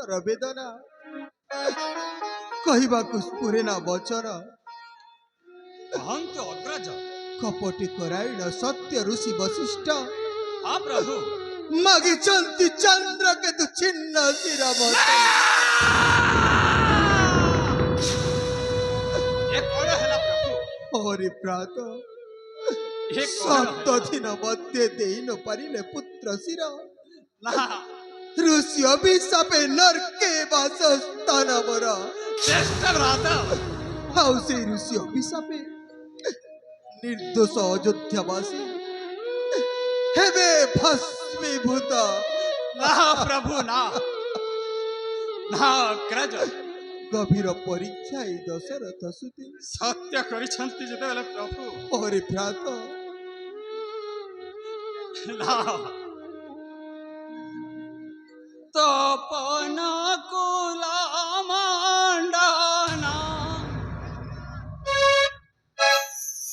अंतर वेदना कहवाकू स्फुरे ना वचन कहंतु अग्रज कपटी करायण सत्य ऋषि वशिष्ठ हाँ प्रभु मागिचंती चंद्र केतु छिन्न शिरा ये कौन है प्रभु हरि प्रात ये सप्त दिन मध्य देई न परिले पुत्र शिरा ना ऋषि अभिशापे नरके वासस्थान मरा श्रेष्ठ भ्राता हाउ से ऋषि अभिशापे निर्दोष अयोध्यावासी हेबे भस्मीभूत ना प्रभु ना ना अग्रज गभीर परीक्षा दशरथ सुते सत्य करिछंती जेतेबेले प्रभु हरि भ्रात ना तपन कुला मंडना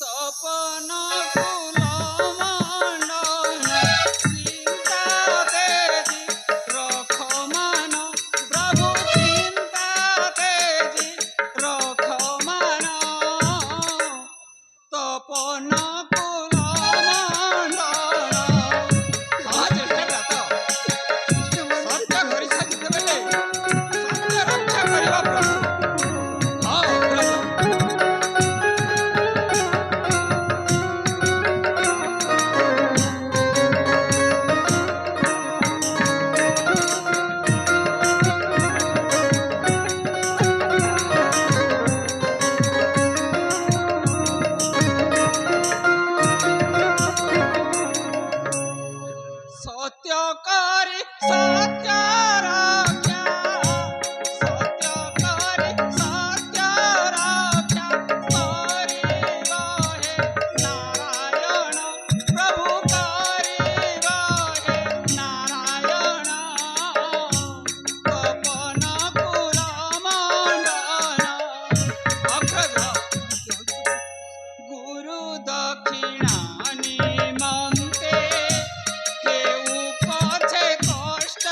तपन कुला मंडना चिंता तेजी रख मन प्रभु चिंता तेजी रख मन तपन कुला मंडना हाँ चेष्टा करता सत्य करिछा जितेबेले सत्य रक्षा करिबा प्रभु हाँ अग्रज सत्यकारी सत्य रक्षा सत्यकारी सत्य रक्षा करिबा हे नारायण प्रभु करिबा हे नारायण तपन कुला मंडना अग्रज गुरु दक्षिणा निमंते केउ पछे कष्ट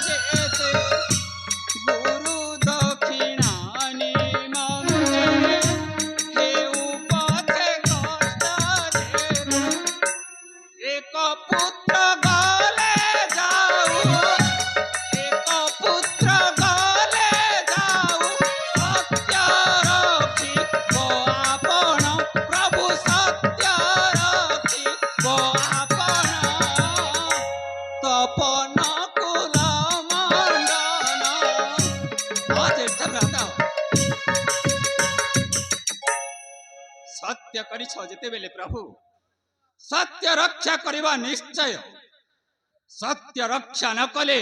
देते गुरु दक्षिणा निमंते केउ पछे कष्ट देते एक पुत्र गले जाऊ एक पुत्र गले जाऊ सत्य रखी आपण प्रभु सत्य रखी आपण तपन कुला मंडना हाँ ज्येष्ठ भ्राता सत्य करिछ जेतेबेले प्रभु सत्य रक्षा करिबा निश्चय सत्य रक्षा न कले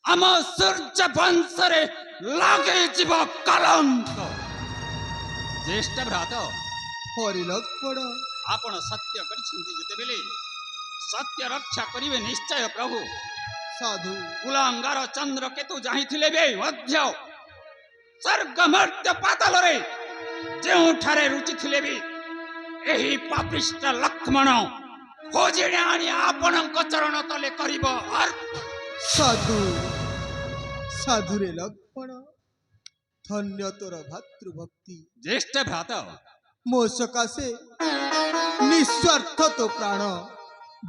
आम सूर्य वंशरे लगे जीव कलंक ज्येष्ठ भ्राता हरि लक्ष्मण आपण सत्य करिछंती जेतेबेले सत्य रक्षा करिवे निश्चय प्रभु साधु कुलांगार चंद्र केतु जाहिथिले बे मध्य स्वर्ग मर्त्य पाताल रे जेउठारे रुचि थिले बे एही पापिष्ट लक्ष्मण खोजिणे आनी आपणक चरण तले करिब साधु साधु रे लक्ष्मण धन्य तोर भातृभक्ति ज्येष्ठ भ्राता मो सकाशे निस्वार्थ तो प्राण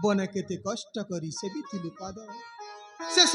बन केते कष्ट करी सेविथिलु पाद शेष